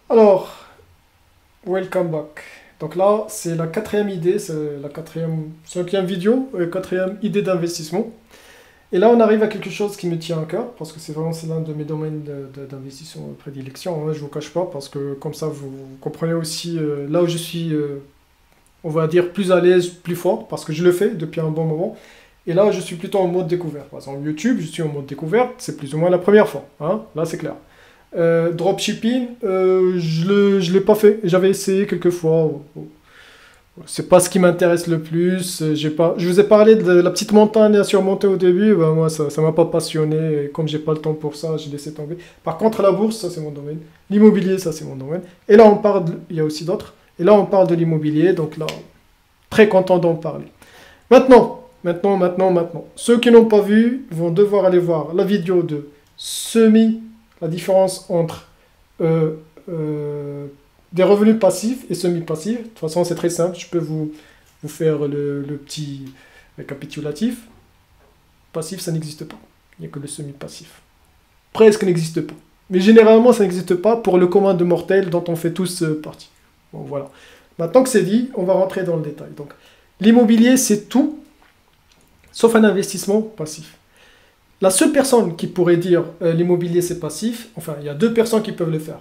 Alors, welcome back. Donc là, c'est la quatrième idée, c'est la cinquième vidéo, quatrième idée d'investissement. Et là, on arrive à quelque chose qui me tient à cœur, parce que c'est l'un de mes domaines d'investissement de prédilection, hein, je vous cache pas, parce que comme ça, vous comprenez aussi là où je suis, on va dire, plus à l'aise, plus fort, parce que je le fais depuis un bon moment. Et là, je suis plutôt en mode découverte. Par exemple, YouTube, je suis en mode découverte, c'est plus ou moins la première fois, hein, là, c'est clair. Dropshipping, je l'ai pas fait. J'avais essayé quelques fois. C'est pas ce qui m'intéresse le plus. J'ai pas, je vous ai parlé de la petite montagne à surmonter au début. Ben, moi, ça m'a pas passionné. Et comme j'ai pas le temps pour ça, j'ai laissé tomber. Par contre, la bourse, ça c'est mon domaine. L'immobilier, ça c'est mon domaine. Et là, il y a aussi d'autres. Et là, on parle de l'immobilier. Donc là, très content d'en parler. Maintenant. Ceux qui n'ont pas vu vont devoir aller voir la vidéo de la différence entre euh, euh, des revenus passifs et semi-passifs. De toute façon, c'est très simple. Je peux vous faire le petit récapitulatif. Passif, ça n'existe pas. Il n'y a que le semi-passif. Presque n'existe pas. Mais généralement, ça n'existe pas pour le commun de mortels dont on fait tous partie. Bon, voilà. Maintenant que c'est dit, on va rentrer dans le détail. Donc, l'immobilier, c'est tout, sauf un investissement passif. La seule personne qui pourrait dire l'immobilier c'est passif, enfin il y a deux personnes qui peuvent le faire.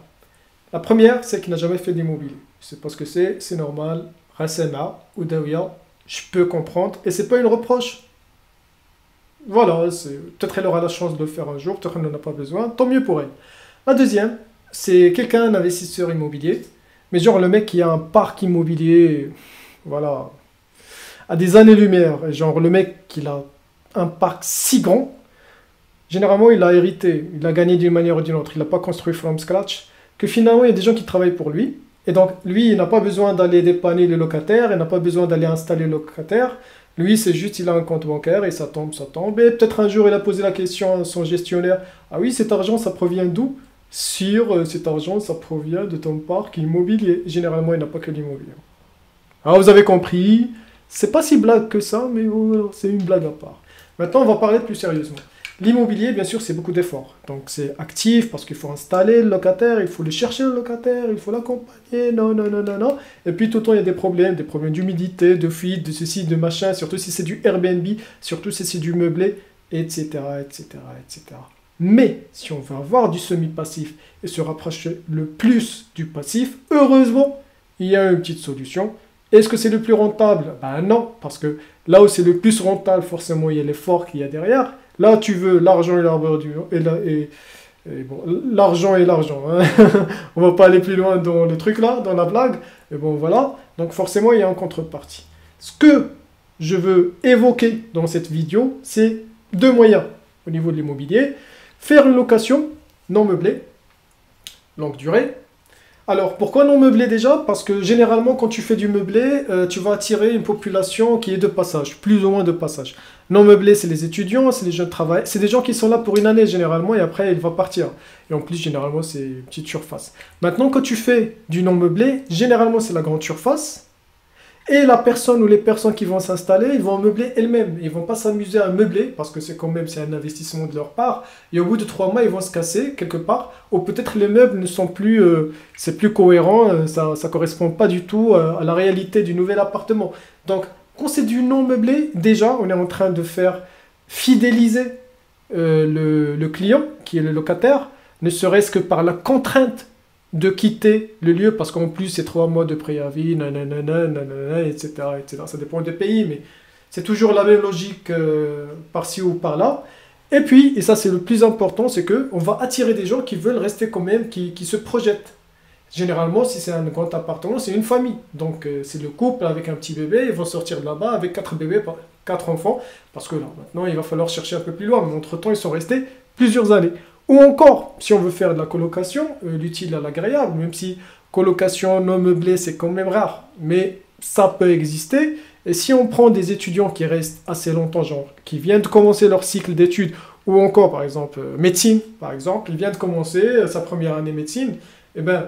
La première, c'est qui n'a jamais fait d'immobilier. Je sais pas ce que c'est normal, Rassena ou Dawiya, je peux comprendre, et c'est pas une reproche. Voilà, peut-être elle aura la chance de le faire un jour, peut-être elle n'en a pas besoin, tant mieux pour elle. La deuxième, c'est quelqu'un, un investisseur immobilier, mais genre le mec qui a un parc immobilier, voilà, à des années-lumière, genre le mec qui a un parc si grand. Généralement, il a hérité, il a gagné d'une manière ou d'une autre. Il n'a pas construit from scratch. Que finalement, il y a des gens qui travaillent pour lui. Et donc, lui, il n'a pas besoin d'aller dépanner les locataires, il n'a pas besoin d'aller installer les locataires. Lui, c'est juste, il a un compte bancaire et ça tombe, ça tombe. Et peut-être un jour, il a posé la question à son gestionnaire, ah oui, cet argent, ça provient d'où? Sur cet argent, ça provient de ton parc immobilier. Généralement, il n'a pas que l'immobilier. Alors, vous avez compris, c'est pas si blague que ça, mais c'est une blague à part. Maintenant, on va parler plus sérieusement. L'immobilier, bien sûr, c'est beaucoup d'efforts. Donc, c'est actif parce qu'il faut installer le locataire, il faut le chercher le locataire, il faut l'accompagner, non, non, non, non, non. Et puis, tout le temps, il y a des problèmes d'humidité, de fuite, de ceci, de machin, surtout si c'est du Airbnb, surtout si c'est du meublé, etc., etc., etc. Mais, si on veut avoir du semi-passif et se rapprocher le plus du passif, heureusement, il y a une petite solution. Est-ce que c'est le plus rentable? Ben non, parce que là où c'est le plus rentable, forcément, il y a l'effort qu'il y a derrière. Là, tu veux l'argent et la verdure, et bon, l'argent et l'argent, hein. On va pas aller plus loin dans le truc là, dans la blague. Mais bon, voilà. Donc forcément, il y a une contrepartie. Ce que je veux évoquer dans cette vidéo, c'est deux moyens au niveau de l'immobilier. Faire une location non meublée, longue durée. Alors, pourquoi non meublé déjà? Parce que généralement, quand tu fais du meublé, tu vas attirer une population qui est de passage, plus ou moins de passage. Non meublé, c'est les étudiants, c'est les jeunes travailleurs, c'est des gens qui sont là pour une année généralement et après, ils vont partir. Et en plus, généralement, c'est une petite surface. Maintenant, quand tu fais du non meublé, généralement, c'est la grande surface. Et la personne ou les personnes qui vont s'installer, ils vont meubler elles-mêmes. Ils vont pas s'amuser à meubler parce que c'est quand même c'est un investissement de leur part. Et au bout de 3 mois, ils vont se casser quelque part. Ou peut-être les meubles ne sont plus, c'est plus cohérent, ça correspond pas du tout à la réalité du nouvel appartement. Donc, quand c'est du non meublé, déjà, on est en train de faire fidéliser le client, qui est le locataire, ne serait-ce que par la contrainte de quitter le lieu parce qu'en plus c'est 3 mois de préavis, nanana, nanana, etc., etc. Ça dépend des pays, mais c'est toujours la même logique par-ci ou par-là. Et puis, et ça c'est le plus important, c'est que on va attirer des gens qui veulent rester quand même, qui se projettent. Généralement, si c'est un grand appartement, c'est une famille. Donc c'est le couple avec un petit bébé, ils vont sortir de là-bas avec 4 bébés, 4 enfants, parce que là maintenant il va falloir chercher un peu plus loin, mais entre-temps ils sont restés plusieurs années. Ou encore, si on veut faire de la colocation, l'utile à l'agréable, même si colocation non meublée, c'est quand même rare, mais ça peut exister. Et si on prend des étudiants qui restent assez longtemps, genre, qui viennent de commencer leur cycle d'études, ou encore, par exemple, médecine, par exemple, il vient de commencer sa première année médecine, eh bien,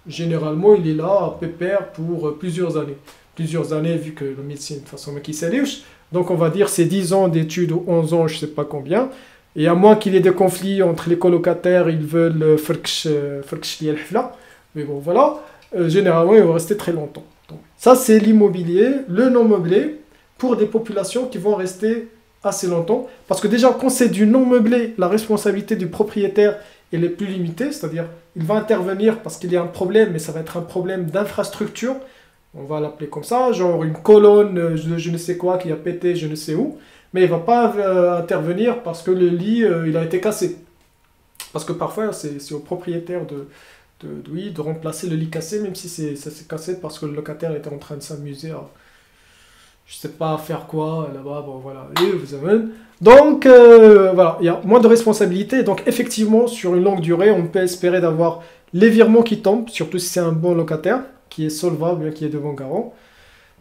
généralement, il est là, à pépère, pour plusieurs années. Plusieurs années, vu que la médecine, de toute façon, qui s'élouche. Donc, on va dire, c'est 10 ans d'études ou 11 ans, je ne sais pas combien. Et à moins qu'il y ait des conflits entre les colocataires, ils veulent فركش ديال الحفلة. Mais bon, voilà, généralement, il va rester très longtemps. Donc, ça, c'est l'immobilier, le non meublé, pour des populations qui vont rester assez longtemps. Parce que déjà, quand c'est du non meublé, la responsabilité du propriétaire, elle est plus limitée. C'est-à-dire, il va intervenir parce qu'il y a un problème, mais ça va être un problème d'infrastructure. On va l'appeler comme ça, genre une colonne de je ne sais quoi qui a pété je ne sais où. Mais il ne va pas intervenir parce que le lit, il a été cassé. Parce que parfois, c'est au propriétaire oui, de remplacer le lit cassé, même si ça s'est cassé parce que le locataire était en train de s'amuser à, je sais pas, faire quoi là-bas, bon voilà, et vous amène. Donc, voilà, il y a moins de responsabilités. Donc, effectivement, sur une longue durée, on peut espérer d'avoir les virements qui tombent, surtout si c'est un bon locataire, qui est solvable, qui est devant garant,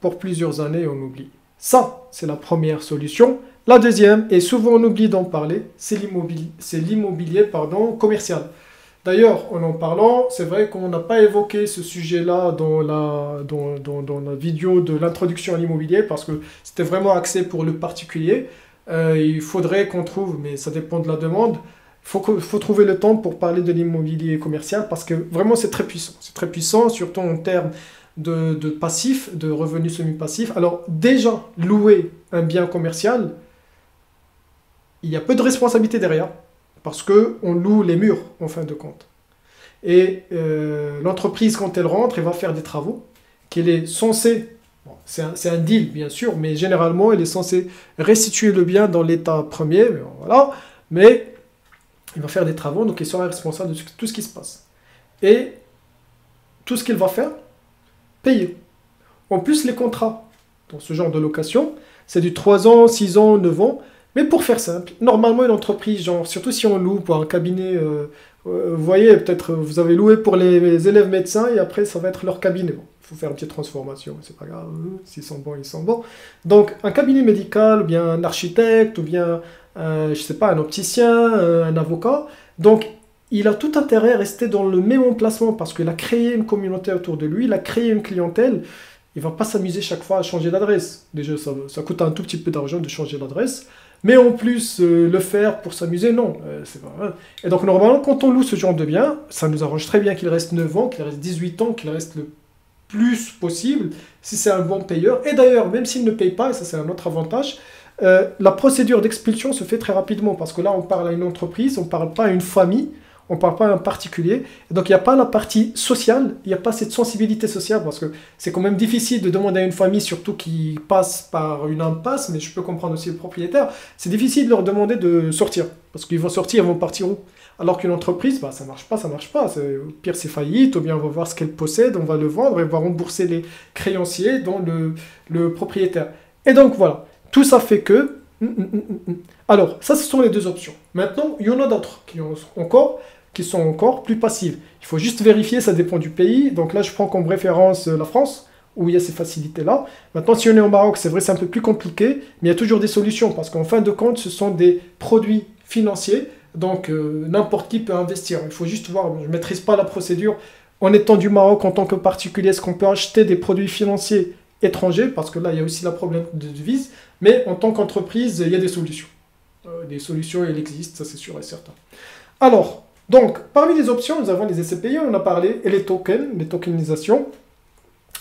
pour plusieurs années, on oublie. Ça, c'est la première solution. La deuxième, et souvent on oublie d'en parler, c'est l'immobilier commercial. D'ailleurs, en parlant, c'est vrai qu'on n'a pas évoqué ce sujet-là dans la vidéo de l'introduction à l'immobilier parce que c'était vraiment axé pour le particulier. Il faudrait qu'on trouve, mais ça dépend de la demande, il faut trouver le temps pour parler de l'immobilier commercial parce que vraiment c'est très puissant. C'est très puissant, surtout en termes de passifs, de revenus semi-passifs. Alors déjà, louer un bien commercial, il y a peu de responsabilité derrière, parce qu'on loue les murs, en fin de compte. Et l'entreprise, quand elle rentre, elle va faire des travaux, qu'elle est censée, bon, c'est un deal bien sûr, mais généralement, elle est censée restituer le bien dans l'état premier, voilà, mais il va faire des travaux, donc elle sera responsable de tout ce qui se passe. Et tout ce qu'il va faire, payer. En plus, les contrats, dans ce genre de location, c'est du 3 ans, 6 ans, 9 ans. Mais pour faire simple, normalement une entreprise, genre, surtout si on loue pour un cabinet, vous voyez, peut-être vous avez loué pour les élèves médecins et après ça va être leur cabinet. Bon, il faut faire une petite transformation, c'est pas grave, s'ils sont bons, ils sont bons. Donc un cabinet médical, ou bien un architecte, ou bien, je sais pas, un opticien, un avocat. Donc il a tout intérêt à rester dans le même emplacement parce qu'il a créé une communauté autour de lui, il a créé une clientèle. Il ne va pas s'amuser chaque fois à changer d'adresse. Déjà, ça coûte un tout petit peu d'argent de changer d'adresse. Mais en plus, le faire pour s'amuser, non. C'est pas vrai. Et donc, normalement, quand on loue ce genre de bien, ça nous arrange très bien qu'il reste 9 ans, qu'il reste 18 ans, qu'il reste le plus possible, si c'est un bon payeur. Et d'ailleurs, même s'il ne paye pas, et ça c'est un autre avantage, la procédure d'expulsion se fait très rapidement. Parce que là, on parle à une entreprise, on ne parle pas à une famille, on ne parle pas à un particulier. Et donc, il n'y a pas la partie sociale, il n'y a pas cette sensibilité sociale, parce que c'est quand même difficile de demander à une famille, surtout qui passe par une impasse, mais je peux comprendre aussi le propriétaire, c'est difficile de leur demander de sortir, parce qu'ils vont sortir, ils vont partir où? Alors qu'une entreprise, bah, ça marche pas, ça marche pas. Au pire, c'est faillite, ou bien on va voir ce qu'elle possède, on va le vendre, et on va rembourser les créanciers, dont le propriétaire. Et donc, voilà, tout ça fait que... Alors, ça, ce sont les deux options. Maintenant, il y en a d'autres qui sont encore plus passives. Il faut juste vérifier, ça dépend du pays. Donc là, je prends comme référence la France, où il y a ces facilités-là. Maintenant, si on est au Maroc, c'est vrai, c'est un peu plus compliqué, mais il y a toujours des solutions, parce qu'en fin de compte, ce sont des produits financiers, donc n'importe qui peut investir. Il faut juste voir, je ne maîtrise pas la procédure. En étant du Maroc, en tant que particulier, est-ce qu'on peut acheter des produits financiers étrangers, parce que là, il y a aussi la problème de devise, mais en tant qu'entreprise, il y a des solutions. Des solutions, elles existent, ça c'est sûr et certain. Alors, donc, parmi les options, nous avons les SCPI, on en a parlé, et les tokens, les tokenisations.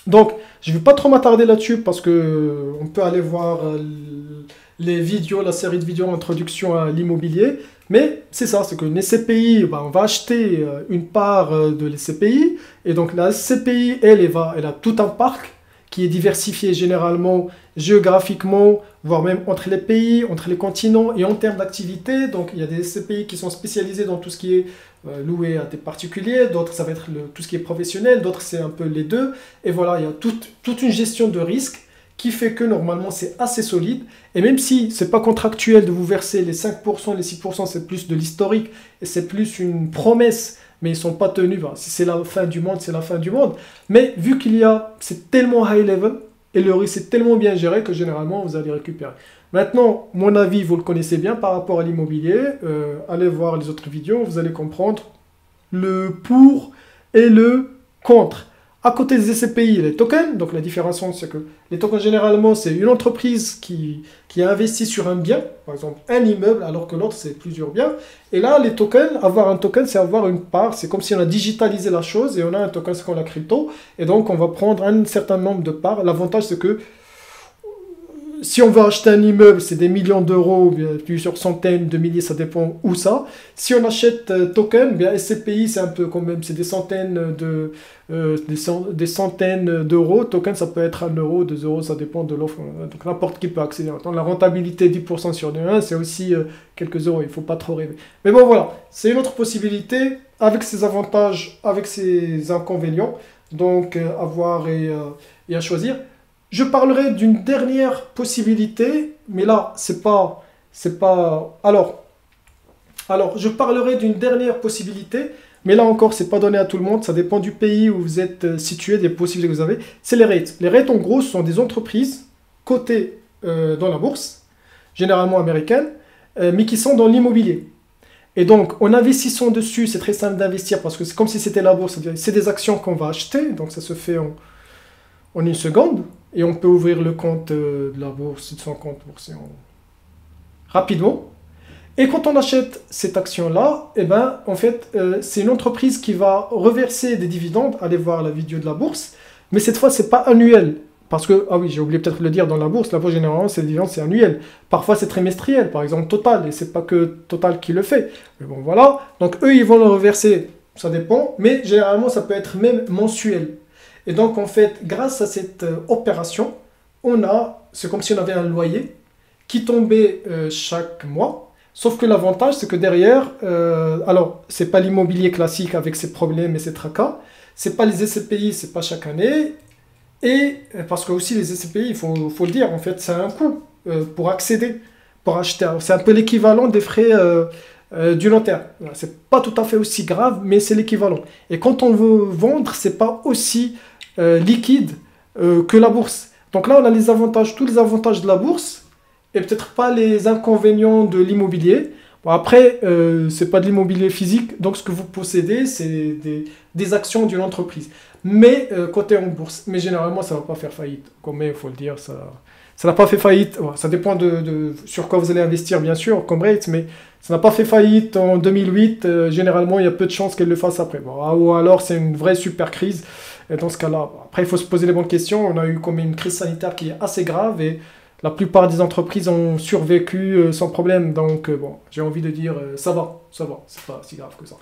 Donc, je ne vais pas trop m'attarder là-dessus parce que on peut aller voir les vidéos, la série de vidéos introduction à l'immobilier. Mais c'est ça, c'est qu'une SCPI, bah, on va acheter une part de l'SCPI. Et donc, la SCPI, elle a tout un parc qui est diversifié généralement géographiquement, voire même entre les pays, entre les continents et en termes d'activité. Donc il y a des SCPI qui sont spécialisés dans tout ce qui est loué à des particuliers, d'autres ça va être tout ce qui est professionnel, d'autres c'est un peu les deux. Et voilà, il y a toute une gestion de risque qui fait que normalement c'est assez solide. Et même si c'est pas contractuel de vous verser les 5%, les 6%, c'est plus de l'historique et c'est plus une promesse, mais ils ne sont pas tenus. Enfin, si c'est la fin du monde, c'est la fin du monde. Mais vu c'est tellement high level, et le risque est tellement bien géré que généralement, vous allez récupérer. Maintenant, mon avis, vous le connaissez bien par rapport à l'immobilier. Allez voir les autres vidéos, vous allez comprendre le pour et le contre. À côté des SCPI, les tokens. Donc la différence, c'est que les tokens, généralement, c'est une entreprise qui a investi sur un bien, par exemple un immeuble, alors que l'autre, c'est plusieurs biens. Et là, les tokens, avoir un token, c'est avoir une part. C'est comme si on a digitalisé la chose et on a un token, c'est comme la crypto. Et donc, on va prendre un certain nombre de parts. L'avantage, c'est que si on veut acheter un immeuble, c'est des millions d'euros, bien plusieurs centaines de milliers, ça dépend où ça. Si on achète token, bien SCPI, c'est un peu quand même, c'est des centaines des centaines d'euros. Token, ça peut être 1 euro, 2 euros, ça dépend de l'offre. Donc n'importe qui peut accéder. Donc, la rentabilité 10% sur 1, c'est aussi quelques euros. Il ne faut pas trop rêver. Mais bon, voilà, c'est une autre possibilité avec ses avantages, avec ses inconvénients. Donc à voir et à choisir. Je parlerai d'une dernière possibilité, mais là, c'est pas... Alors, je parlerai d'une dernière possibilité, mais là encore, c'est pas donné à tout le monde, ça dépend du pays où vous êtes situé, des possibilités que vous avez. C'est les REITs. Les REITs, en gros, ce sont des entreprises cotées dans la bourse, généralement américaine, mais qui sont dans l'immobilier. Et donc, en investissant dessus, c'est très simple d'investir parce que c'est comme si c'était la bourse. C'est des actions qu'on va acheter, donc ça se fait en une seconde. Et on peut ouvrir le compte de la bourse, de son compte boursier rapidement. Et quand on achète cette action-là, eh ben, en fait, c'est une entreprise qui va reverser des dividendes. Allez voir la vidéo de la bourse. Mais cette fois, ce n'est pas annuel. Parce que, ah oui, j'ai oublié peut-être de le dire dans la bourse, généralement, c'est dividendes, c'est annuel. Parfois, c'est trimestriel, par exemple Total, et c'est pas que Total qui le fait. Mais bon, voilà. Donc, eux, ils vont le reverser, ça dépend, mais généralement, ça peut être même mensuel. Et donc, en fait, grâce à cette opération, c'est comme si on avait un loyer qui tombait chaque mois. Sauf que l'avantage, c'est que derrière, alors, c'est pas l'immobilier classique avec ses problèmes et ses tracas, c'est pas les SCPI, c'est pas chaque année, et parce que aussi les SCPI, il faut le dire, en fait, c'est un coût pour accéder, pour acheter. C'est un peu l'équivalent des frais du notaire. C'est pas tout à fait aussi grave, mais c'est l'équivalent. Et quand on veut vendre, c'est pas aussi liquide que la bourse. Donc là, on a les avantages, tous les avantages de la bourse, et peut-être pas les inconvénients de l'immobilier. Bon, après, c'est pas de l'immobilier physique, donc ce que vous possédez, c'est des actions d'une entreprise. Mais côté en bourse, mais généralement, ça va pas faire faillite. Comme il faut le dire, ça n'a pas fait faillite. Ouais, ça dépend sur quoi vous allez investir, bien sûr, comme rate, mais ça n'a pas fait faillite en 2008. Généralement, il y a peu de chances qu'elle le fasse après. Bon, ou alors, c'est une vraie super crise. Et dans ce cas-là, après, il faut se poser les bonnes questions. On a eu comme une crise sanitaire qui est assez grave et la plupart des entreprises ont survécu sans problème. Donc, bon, j'ai envie de dire, ça va, c'est pas si grave que ça.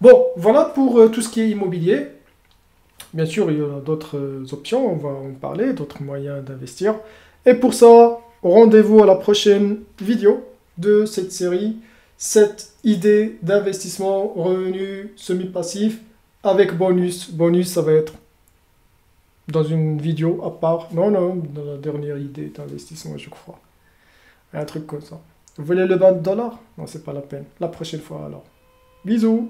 Bon, voilà pour tout ce qui est immobilier. Bien sûr, il y a d'autres options, on va en parler, d'autres moyens d'investir. Et pour ça, rendez-vous à la prochaine vidéo de cette série, 7 idées d'investissement, revenus semi-passifs avec bonus. Bonus, ça va être dans une vidéo à part. Non, dans la dernière idée d'investissement, je crois. Un truc comme ça. Vous voulez le $20? Non, c'est pas la peine. La prochaine fois alors. Bisous!